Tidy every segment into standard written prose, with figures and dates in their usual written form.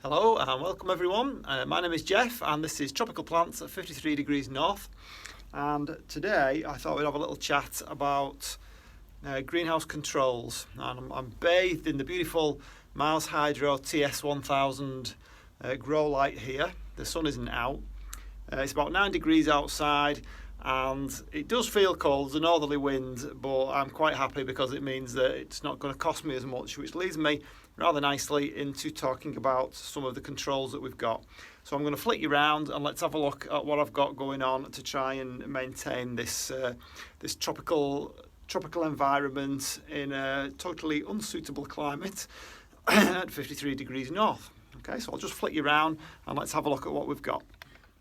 Hello and welcome everyone. My name is Jeff and this is Tropical Plants at 53 degrees north, and today I thought we'd have a little chat about greenhouse controls, and I'm bathed in the beautiful Mars Hydro TS1000 grow light here. The sun isn't out. It's about 9 degrees outside and it does feel cold. There's a northerly wind, but I'm quite happy because it means that it's not going to cost me as much, which leads me rather nicely into talking about some of the controls that we've got. So I'm going to flick you around and let's have a look at what I've got going on to try and maintain this this tropical environment in a totally unsuitable climate at 53 degrees north. Okay, so I'll just flick you around and let's have a look at what we've got.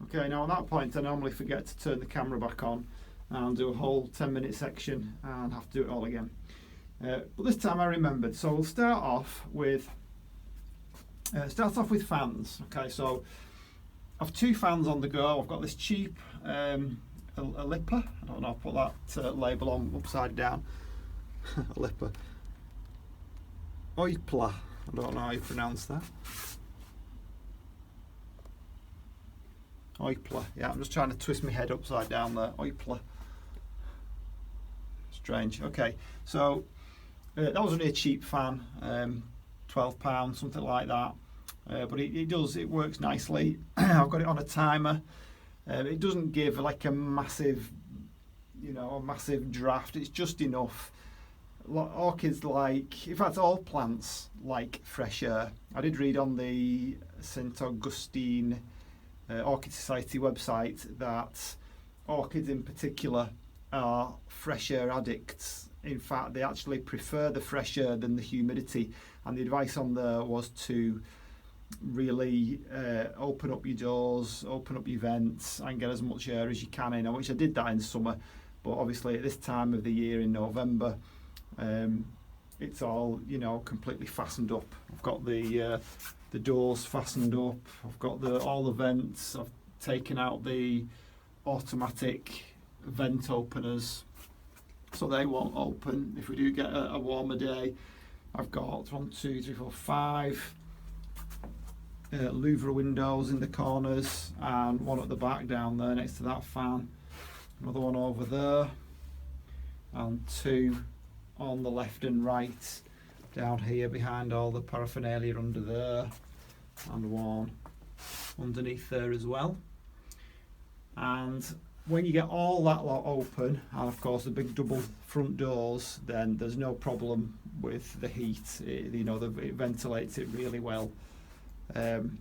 Okay, now at that point I normally forget to turn the camera back on and do a whole 10-minute section and have to do it all again. But this time I remembered, so we'll start off with fans. Okay, so I've 2 fans on the go. I've got this cheap Lipper. I don't know, I'll put that label on upside down. Lipper. Oipla. I don't know how you pronounce that. Oipla. Yeah, I'm just trying to twist my head upside down there. Oipla. Strange. Okay, so that was only a cheap fan, £12, something like that. But it works nicely. I've got it on a timer. It doesn't give like a massive draft. It's just enough. Orchids like, in fact, all plants like fresh air. I did read on the St. Augustine Orchid Society website that orchids in particular are fresh air addicts. In fact, they actually prefer the fresh air than the humidity, and the advice on there was to really open up your doors, open up your vents and get as much air as you can in, which I did that in summer, but obviously at this time of the year in November it's all completely fastened up. I've got the doors fastened up, I've got all the vents, I've taken out the automatic vent openers so they won't open if we do get a warmer day. I've got 1, 2, 3, 4, 5 louvre windows in the corners and one at the back down there next to that fan, another one over there, and 2 on the left and right down here behind all the paraphernalia under there, and 1 underneath there as well. And when you get all that lot open, and of course the big double front doors, then there's no problem with the heat. It ventilates it really well, even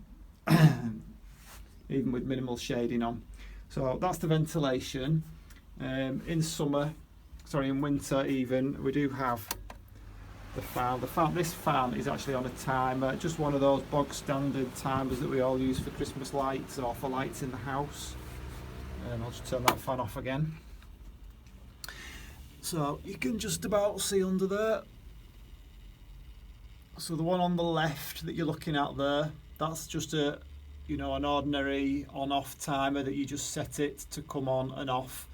with minimal shading on. So that's the ventilation. In winter even, we do have the fan. This fan is actually on a timer, just one of those bog standard timers that we all use for Christmas lights or for lights in the house. I'll just turn that fan off again. So you can just about see under there. So the one on the left that you're looking at there, that's just an ordinary on-off timer that you just set it to come on and off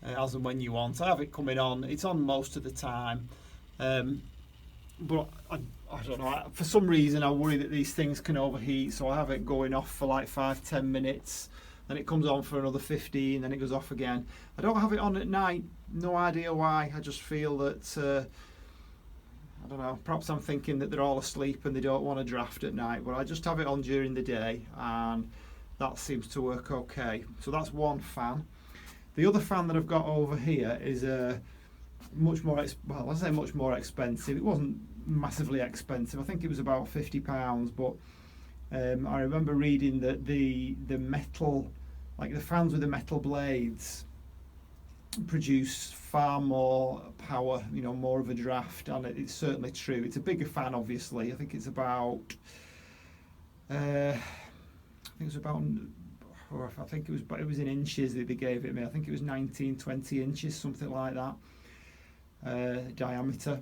as and when you want. I have it coming on. It's on most of the time, but I don't know. For some reason, I worry that these things can overheat, so I have it going off for like 5-10 minutes. Then it comes on for another 15, then it goes off again. I don't have it on at night, no idea why. I just feel that, I don't know, perhaps I'm thinking that they're all asleep and they don't want to draft at night, but I just have it on during the day and that seems to work okay. So that's one fan. The other fan that I've got over here is much more expensive. It wasn't massively expensive. I think it was about £50, but I remember reading that the metal, like the fans with the metal blades, produce far more power, more of a draft, and it's certainly true. It's a bigger fan, obviously. I think it's about, it was in inches that they gave it me. I think it was 19-20 inches, something like that, diameter,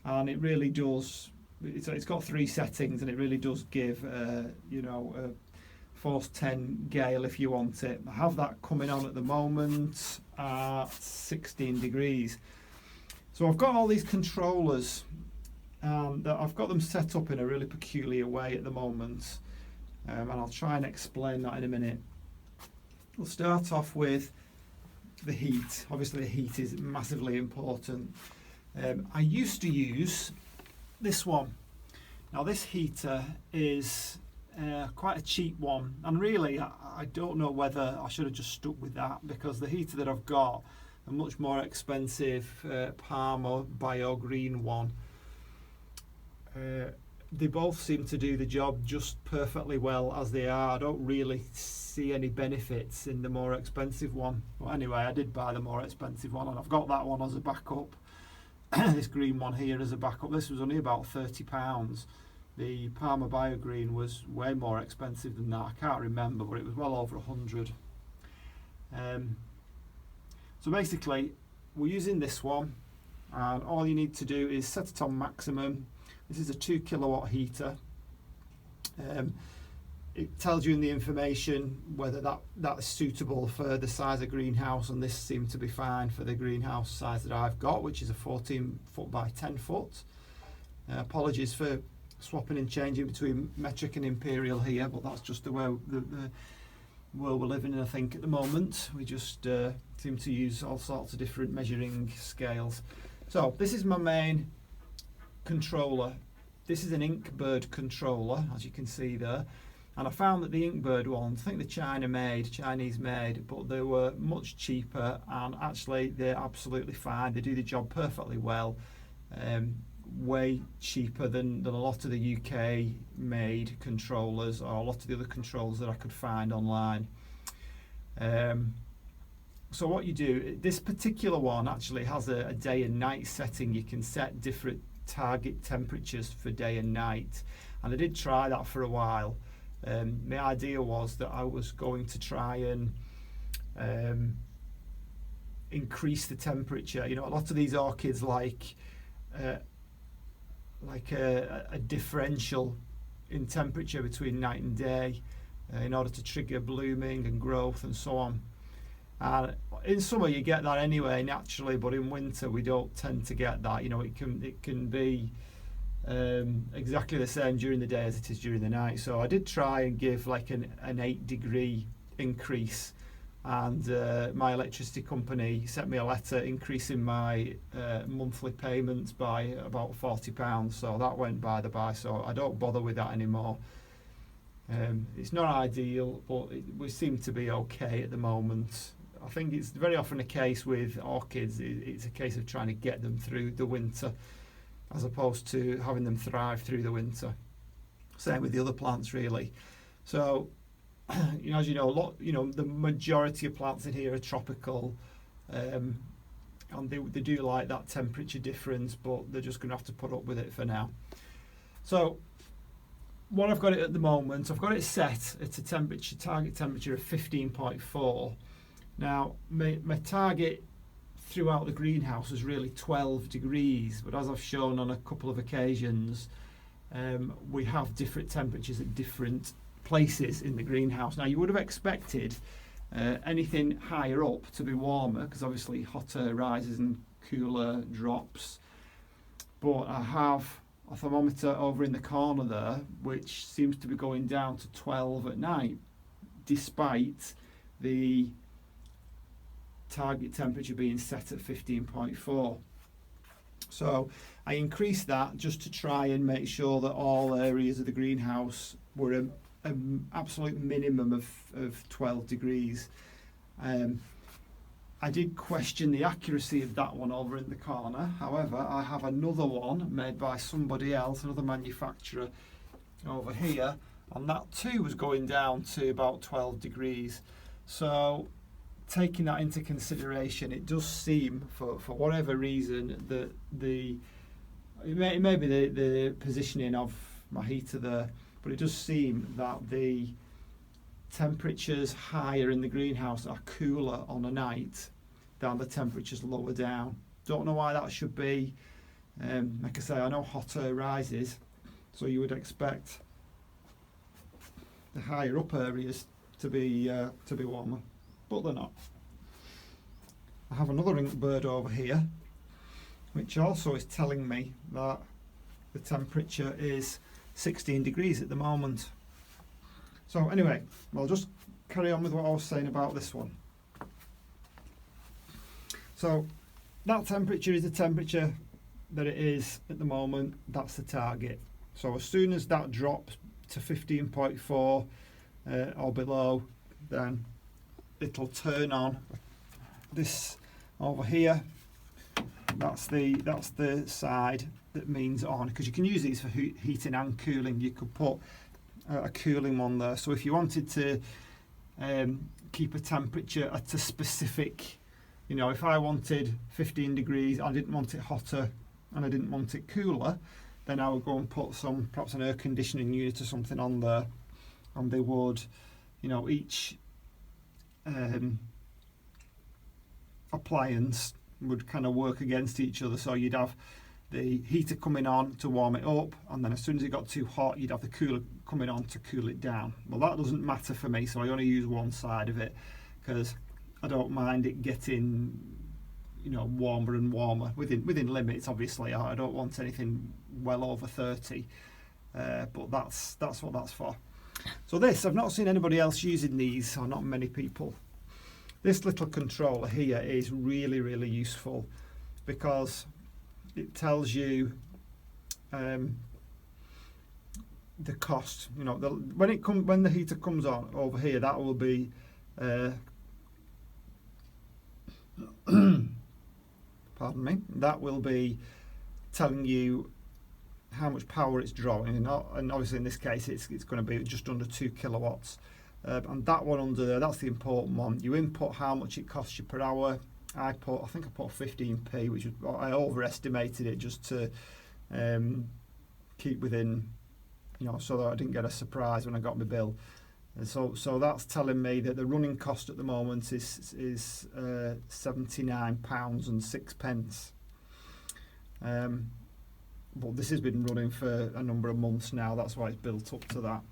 and it really does. It's got 3 settings and it really does give a force 10 gale if you want it. I have that coming on at the moment at 16 degrees. So I've got all these controllers and I've got them set up in a really peculiar way at the moment. and I'll try and explain that in a minute. We'll start off with the heat. Obviously the heat is massively important. I used to use this one. Now this heater is quite a cheap one, and really I don't know whether I should have just stuck with that, because the heater that I've got, a much more expensive Parma Bio Green one, they both seem to do the job just perfectly well as they are. I don't really see any benefits in the more expensive one. But anyway, I did buy the more expensive one, and I've got that one as a backup. This green one here as a backup. This was only about £30. The Parma Bio Green was way more expensive than that. I can't remember, but it was well over 100. So basically, we're using this one, and all you need to do is set it on maximum. This is a 2 kilowatt heater. It tells you in the information whether that is suitable for the size of greenhouse, and this seemed to be fine for the greenhouse size that I've got, which is a 14 foot by 10 foot. Apologies for swapping and changing between metric and imperial here, but that's just the way the world we're living in, I think, at the moment. We just seem to use all sorts of different measuring scales. So this is my main controller. This is an Inkbird controller, as you can see there, and I found that the Inkbird ones, I think they're Chinese made, but they were much cheaper, and actually they're absolutely fine. They do the job perfectly well. Way cheaper than a lot of the UK made controllers, or a lot of the other controllers that I could find online. So what you do, this particular one actually has a day and night setting. You can set different target temperatures for day and night, and I did try that for a while. My idea was that I was going to try and increase the temperature. You know, a lot of these orchids like a differential in temperature between night and day in order to trigger blooming and growth and so on. And in summer you get that anyway naturally, but in winter we don't tend to get that. You know, it can be exactly the same during the day as it is during the night. So I did try and give like an 8-degree increase, and my electricity company sent me a letter increasing my monthly payments by about £40, so that went by the by, so I don't bother with that anymore. It's not ideal, but we seem to be okay at the moment. I think it's very often a case with orchids, it's a case of trying to get them through the winter as opposed to having them thrive through the winter. Same with the other plants really. So you know, as you know, the majority of plants in here are tropical, and they do like that temperature difference, but they're just going to have to put up with it for now. So what I've got it at the moment, I've got it set at a target temperature of 15.4. Now my target throughout the greenhouse is really 12 degrees, but as I've shown on a couple of occasions, we have different temperatures at different places in the greenhouse. Now you would have expected anything higher up to be warmer, because obviously hotter rises and cooler drops, but I have a thermometer over in the corner there which seems to be going down to 12 at night, despite the target temperature being set at 15.4. So I increased that just to try and make sure that all areas of the greenhouse were an absolute minimum of 12 degrees. I did question the accuracy of that one over in the corner. However, I have another one made by somebody else, another manufacturer over here, and that too was going down to about 12 degrees. So taking that into consideration, it does seem, for whatever reason, that it may be the positioning of my heater there, but it does seem that the temperatures higher in the greenhouse are cooler on a night than the temperatures lower down. Don't know why that should be. Like I say, I know hotter rises, so you would expect the higher up areas to be warmer, but they're not. I have another Inkbird over here, which also is telling me that the temperature is 16 degrees at the moment. So anyway, I'll just carry on with what I was saying about this one. So that temperature is the temperature that it is at the moment. That's the target. So as soon as that drops to 15.4 or below, then it'll turn on this over here. That's the side that means on, because you can use these for heating and cooling. You could put a cooling one there. So if you wanted to keep a temperature at a specific, you know, if I wanted 15 degrees, I didn't want it hotter and I didn't want it cooler, then I would go and put some, perhaps an air conditioning unit or something on there, and they would, you know, each appliance would kind of work against each other. So you'd have the heater coming on to warm it up, and then as soon as it got too hot, you'd have the cooler coming on to cool it down. Well, that doesn't matter for me, so I only use one side of it because I don't mind it getting, you know, warmer and warmer within limits. Obviously, I don't want anything well over 30, but that's what that's for. So this, I've not seen anybody else using these, or not many people. This little controller here is really, really useful because it tells you the cost. You know, when the heater comes on over here, that will be pardon me, that will be telling you how much power it's drawing, and obviously in this case it's going to be just under 2 kilowatts. And that one under there, that's the important one. You input how much it costs you per hour. I think I put 15p, which I overestimated it just to keep within, you know, so that I didn't get a surprise when I got my bill. And so that's telling me that the running cost at the moment is £79.06. But this has been running for a number of months now. That's why it's built up to that.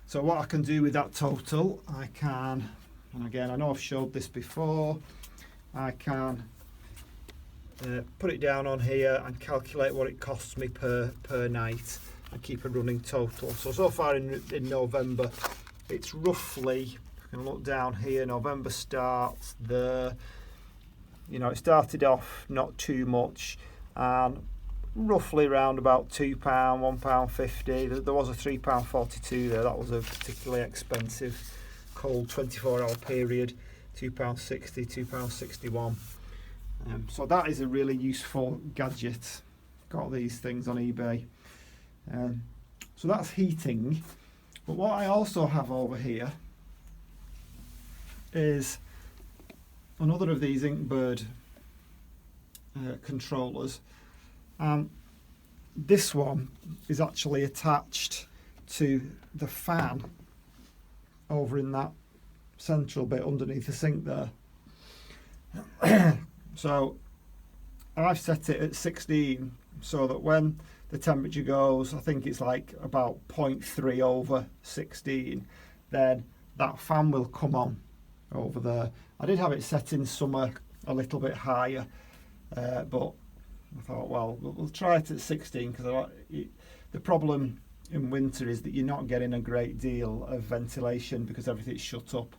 So what I can do with that total, I can, and again, I know I've showed this before, I can put it down on here and calculate what it costs me per night and keep a running total. So far in November, it's roughly, you can look down here, November starts there, you know, it started off not too much, and roughly around about £2, £1.50. There was a £3.42 there. That was a particularly expensive cold 24-hour period. £2.60, £2.61. So that is a really useful gadget. Got these things on eBay. So that's heating. But what I also have over here is another of these Inkbird controllers. This one is actually attached to the fan over in that central bit underneath the sink there. So I've set it at 16 so that when the temperature goes, I think it's like about 0.3 over 16, then that fan will come on over there. I did have it set in summer a little bit higher, but I thought, well, we'll try it at 16 because the problem in winter is that you're not getting a great deal of ventilation because everything's shut up.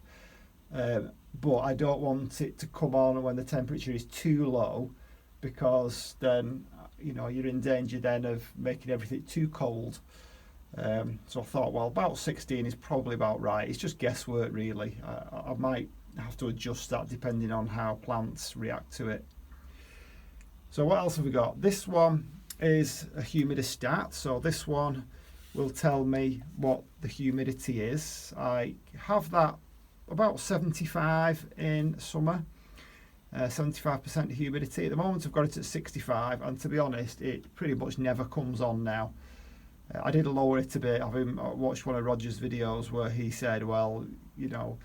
But I don't want it to come on when the temperature is too low, because then, you know, you're in danger then of making everything too cold. So I thought, well, about 16 is probably about right. It's just guesswork, really. I might have to adjust that depending on how plants react to it. So what else have we got? This one is a humidistat. So this one will tell me what the humidity is. I have that about 75 in summer, 75% humidity. At the moment I've got it at 65, and to be honest, it pretty much never comes on now. I did lower it a bit. I've watched one of Roger's videos where he said, well, you know,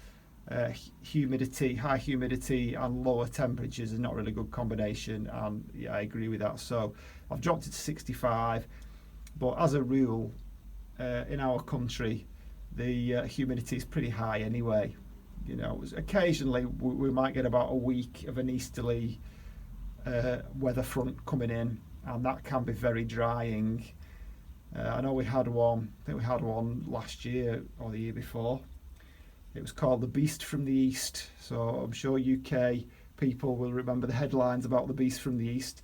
humidity, high humidity and lower temperatures is not really a good combination, and yeah, I agree with that. So I've dropped it to 65, but as a rule in our country the humidity is pretty high anyway. You know, occasionally we might get about a week of an easterly weather front coming in, and that can be very drying. I know we had one, I think we had one last year or the year before. It was called The Beast from the East. So I'm sure UK people will remember the headlines about The Beast from the East.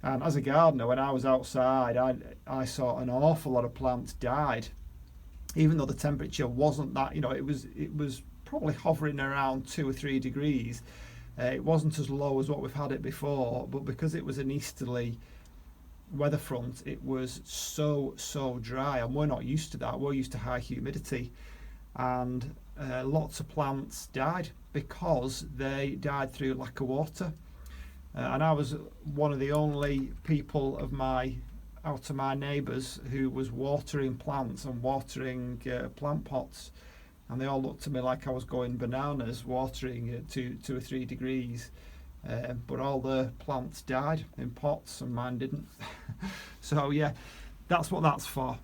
And as a gardener, when I was outside, I saw an awful lot of plants died, even though the temperature wasn't that, it was probably hovering around 2 or 3 degrees. It wasn't as low as what we've had it before, but because it was an easterly weather front, it was so dry, and we're not used to that. We're used to high humidity, and lots of plants died because they died through lack of water. And I was one of the only people out of my neighbours who was watering plants and watering plant pots, and they all looked at me like I was going bananas watering at 2 or 3 degrees. But all the plants died in pots and mine didn't. So yeah, that's what that's for.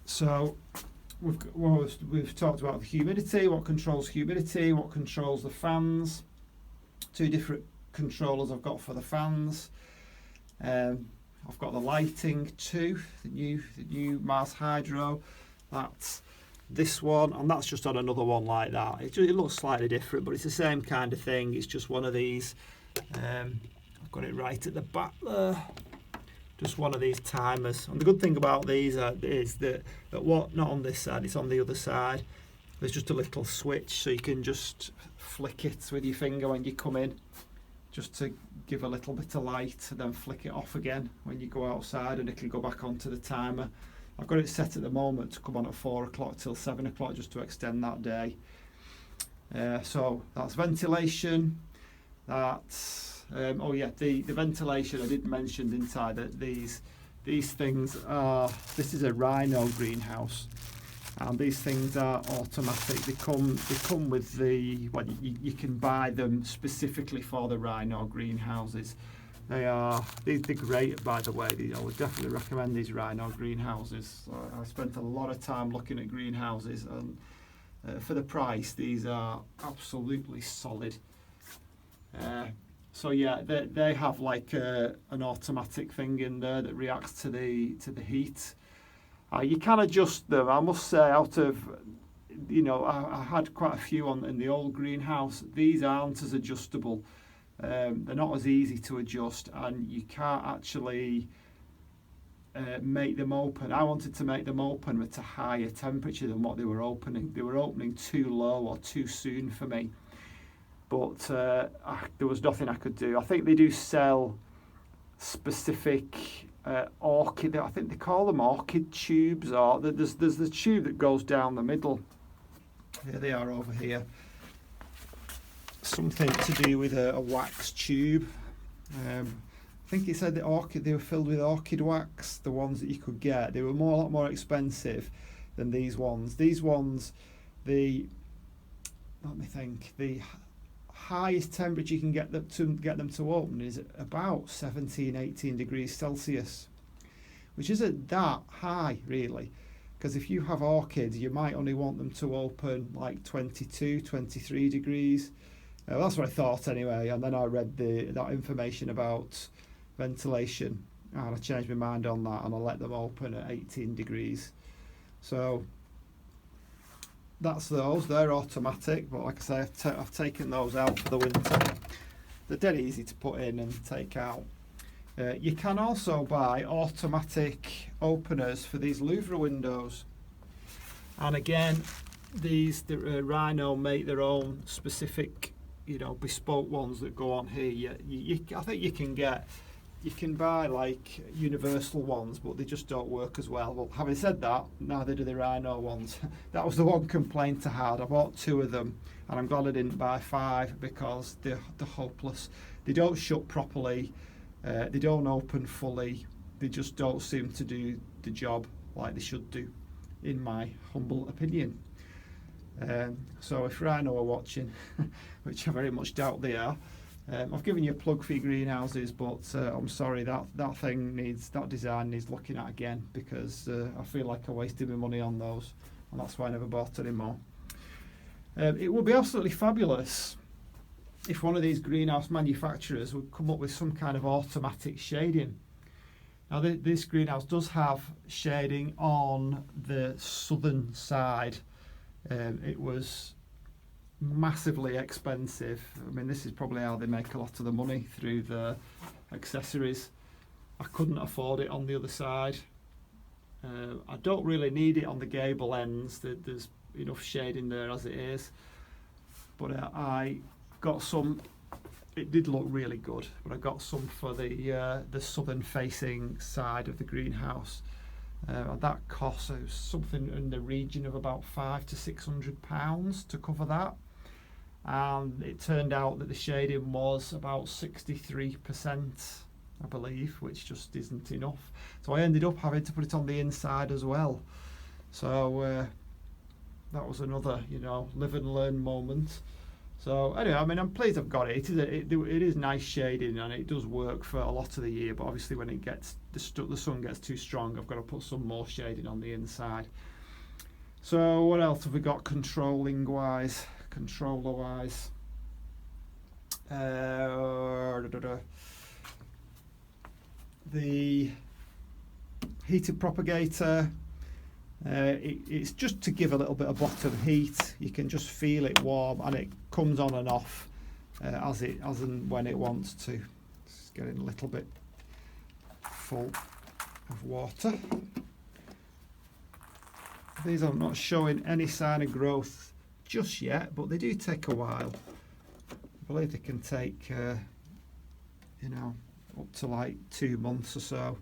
So we've talked about the humidity, what controls humidity, what controls the fans. 2 different controllers I've got for the fans. I've got the lighting too, the new Mars Hydro. That's this one, and that's just on another one like that. It looks slightly different, but it's the same kind of thing. It's just one of these. I've got it right at the back there. Just one of these timers. And the good thing about these is that not on this side, it's on the other side. There's just a little switch, so you can just flick it with your finger when you come in, just to give a little bit of light, and then flick it off again when you go outside, and it can go back onto the timer. I've got it set at the moment to come on at 4 o'clock till 7 o'clock, just to extend that day. So that's ventilation. That's the ventilation I did mention inside that these things are. This is a Rhino greenhouse, and these things are automatic. They come with you can buy them specifically for the Rhino greenhouses. They're great, by the way. I would definitely recommend these Rhino greenhouses. I spent a lot of time looking at greenhouses, and for the price, these are absolutely solid. So yeah, they have like an automatic thing in there that reacts to the heat. You can adjust them. I must say, I had quite a few in the old greenhouse. These aren't as adjustable. They're not as easy to adjust, and you can't actually make them open. I wanted to make them open at a higher temperature than what they were opening. They were opening too low or too soon for me, but there was nothing I could do. I think they do sell specific orchid. I think they call them orchid tubes, or there's the tube that goes down the middle. Here they are over here. Something to do with a wax tube. I think it said they were filled with orchid wax. The ones that you could get, they were a lot more expensive than these ones. These ones, let me think. The highest temperature you can get them to open is about 17, 18 degrees Celsius, which isn't that high really, because if you have orchids, you might only want them to open like 22, 23 degrees. That's what I thought anyway, and then I read that information about ventilation, and I changed my mind on that, and I let them open at 18 degrees. So that's those. They're automatic, but like I say, I've taken those out for the winter. They're dead easy to put in and take out. You can also buy automatic openers for these louvre windows, and again, the Rhino make their own specific, bespoke ones that go on here. I think you can buy like universal ones, but they just don't work as well. Well, having said that, neither do the Rhino ones. That was the one complaint I had. I bought 2 of them, and I'm glad I didn't buy 5, because they're hopeless. They don't shut properly. They don't open fully. They just don't seem to do the job like they should do, in my humble opinion. So if Rhino are watching, which I very much doubt they are, I've given you a plug for your greenhouses, but I'm sorry, that design needs looking at again, because I feel like I wasted my money on those, and that's why I never bought any more. It would be absolutely fabulous if one of these greenhouse manufacturers would come up with some kind of automatic shading. Now this greenhouse does have shading on the southern side. It was massively expensive. I mean, this is probably how they make a lot of the money, through the accessories. I couldn't afford it on the other side. I don't really need it on the gable ends. There's enough shading there as it is. But I got some. It did look really good, but I got some for the southern facing side of the greenhouse. That cost something in the region of about £500 to £600 to cover that, and it turned out that the shading was about 63%, I believe, which just isn't enough. So I ended up having to put it on the inside as well. So that was another, live and learn moment. So anyway, I mean, I'm pleased I've got it. It is nice shading, and it does work for a lot of the year. But obviously, when it gets the sun gets too strong, I've got to put some more shading on the inside. So what else have we got controller wise? The heated propagator. It's just to give a little bit of bottom heat. You can just feel it warm, and it comes on and off as and when it wants to. It's getting a little bit full of water. These are not showing any sign of growth just yet, but they do take a while. I believe they can take up to like 2 months or so.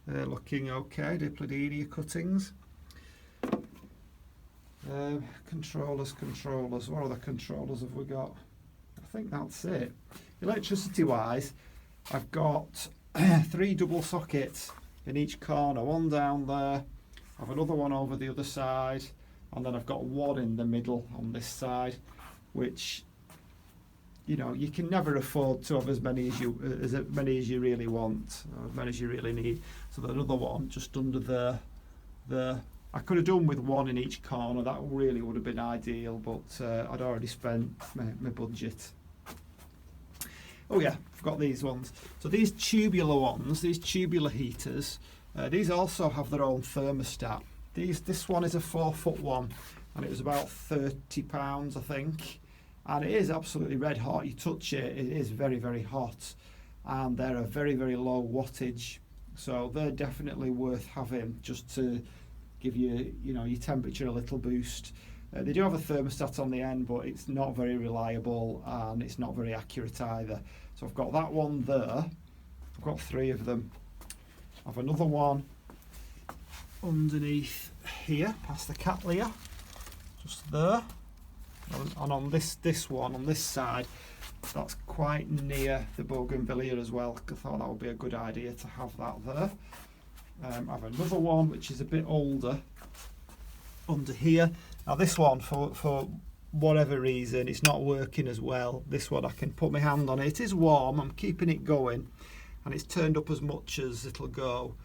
They're looking okay. Diplodonia cuttings. Controllers. What other controllers have we got? I think that's it. Electricity wise, I've got 3 double sockets in each corner. One down there. I have another one over the other side, and then I've got one in the middle on this side, which you can never afford to have as many as you really want, or as many as you really need. So there's another one just under the. I could have done with one in each corner. That really would have been ideal, but I'd already spent my budget. Oh yeah, I've got these ones. So these tubular ones, these tubular heaters, these also have their own thermostat. This one is a 4-foot one, and it was about £30, I think. And it is absolutely red hot. You touch it, it is very, very hot. And they're a very, very low wattage. So they're definitely worth having, just to give you, your temperature a little boost. They do have a thermostat on the end, but it's not very reliable, and it's not very accurate either. So I've got that one there. I've got 3 of them. I have another one underneath here, past the Cattleya, just there. And on this one, on this side, that's quite near the bougainvillea as well. I thought that would be a good idea to have that there. I have another one which is a bit older under here. Now this one, for whatever reason, it's not working as well. This one, I can put my hand on it. It is warm. I'm keeping it going, and it's turned up as much as it'll go,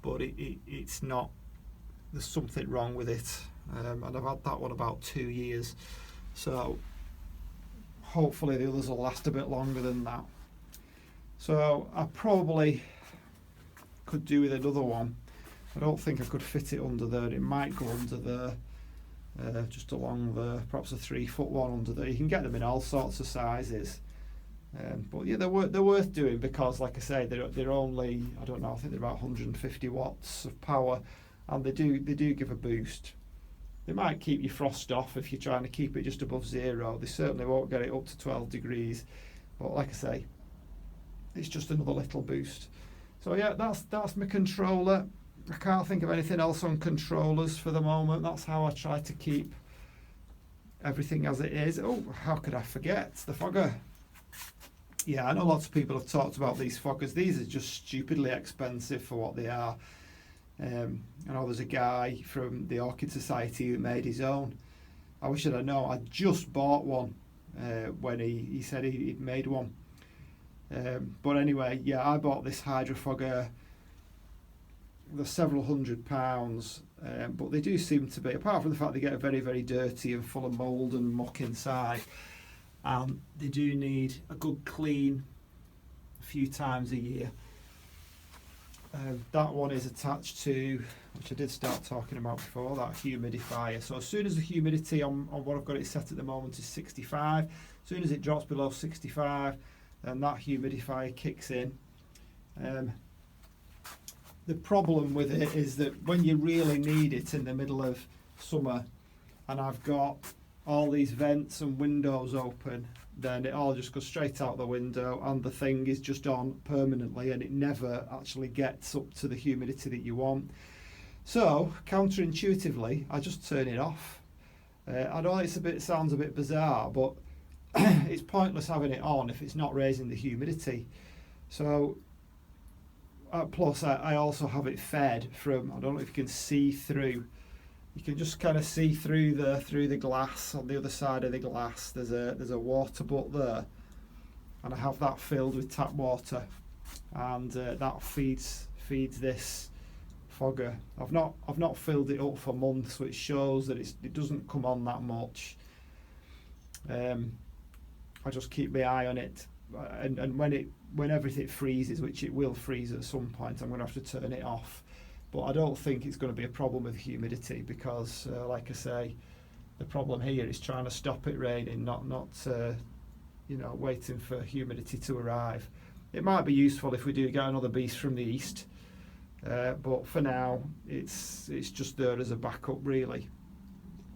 but it's not. There's something wrong with it, and I've had that one about 2 years. So hopefully the others will last a bit longer than that. So I probably could do with another one. I don't think I could fit it under there. It might go under there, just along there. Perhaps a 3-foot one under there. You can get them in all sorts of sizes. But yeah, they're worth doing, because, like I say, they're only, I don't know, I think they're about 150 watts of power, and they do give a boost. They might keep your frost off if you're trying to keep it just above 0. They certainly won't get it up to 12 degrees. But like I say, it's just another little boost. So yeah, that's my controller. I can't think of anything else on controllers for the moment. That's how I try to keep everything as it is. Oh, how could I forget the fogger? Yeah, I know lots of people have talked about these foggers. These are just stupidly expensive for what they are. I know there's a guy from the Orchid Society who made his own. I wish I'd known. I just bought one when he said he'd made one. But anyway, yeah, I bought this hydrofogger. They're several £100, but they do seem to be, apart from the fact they get very, very dirty and full of mould and muck inside, they do need a good clean a few times a year. That one is attached to, which I did start talking about before, that humidifier. So as soon as the humidity on what I've got it set at the moment is 65, as soon as it drops below 65, then that humidifier kicks in. The problem with it is that when you really need it in the middle of summer, and I've got all these vents and windows open, then it all just goes straight out the window, and the thing is just on permanently, and it never actually gets up to the humidity that you want. So counterintuitively, I just turn it off. I know sounds a bit bizarre, but it's pointless having it on if it's not raising the humidity. So plus I also have it fed from, I don't know if you can see through. You can just kind of see through the glass. On the other side of the glass, there's a water butt there, and I have that filled with tap water, and that feeds this fogger. I've not filled it up for months, which shows that it doesn't come on that much. I just keep my eye on it, and whenever it freezes, which it will freeze at some point, I'm going to have to turn it off. But I don't think it's going to be a problem with humidity because, like I say, the problem here is trying to stop it raining, not waiting for humidity to arrive. It might be useful if we do get another beast from the east, but for now it's just there as a backup, really.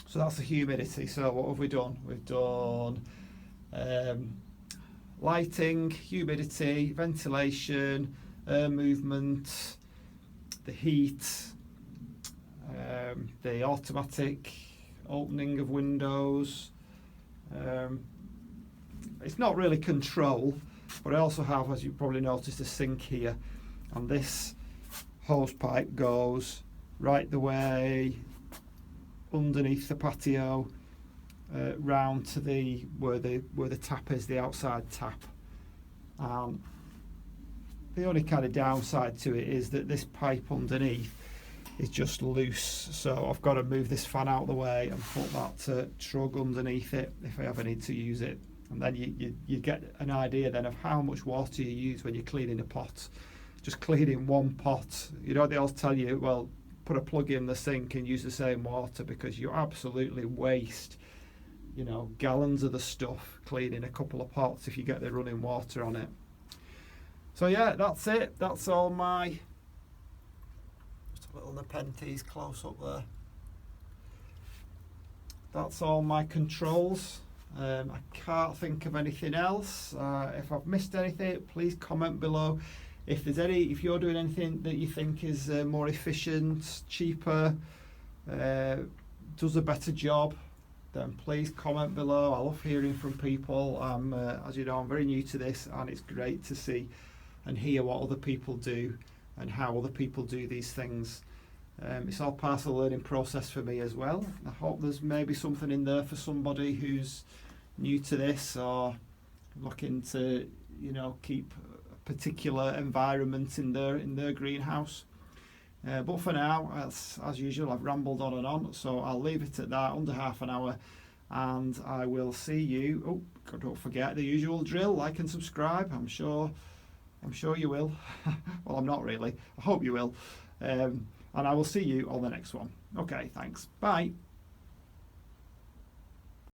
So that's the humidity. So what have we done? We've done lighting, humidity, ventilation, air movement, the heat, the automatic opening of windows. It's not really control, but I also have, as you probably noticed, a sink here, and this hose pipe goes right the way underneath the patio, round to where the tap is, the outside tap. The only kind of downside to it is that this pipe underneath is just loose, so I've got to move this fan out of the way and put that trug underneath it if I ever need to use it. And then you get an idea then of how much water you use when you're cleaning a pot. Just cleaning one pot, they always tell you, well, put a plug in the sink and use the same water, because you absolutely waste gallons of the stuff cleaning a couple of pots if you get the running water on it. So yeah, that's it. That's all my, just a little Nepenthes close up there. That's all my controls. I can't think of anything else. If I've missed anything, please comment below. If you're doing anything that you think is more efficient, cheaper, does a better job, then please comment below. I love hearing from people. As you know, I'm very new to this, and it's great to see and hear what other people do and how other people do these things. It's all part of the learning process for me as well. I hope there's maybe something in there for somebody who's new to this or looking to keep a particular environment in their greenhouse. But for now, as usual, I've rambled on and on, so I'll leave it at that, under half an hour, and I will see you. Don't forget the usual drill: like and subscribe. I'm sure you will. Well, I'm not really. I hope you will. And I will see you on the next one. Okay, thanks. Bye.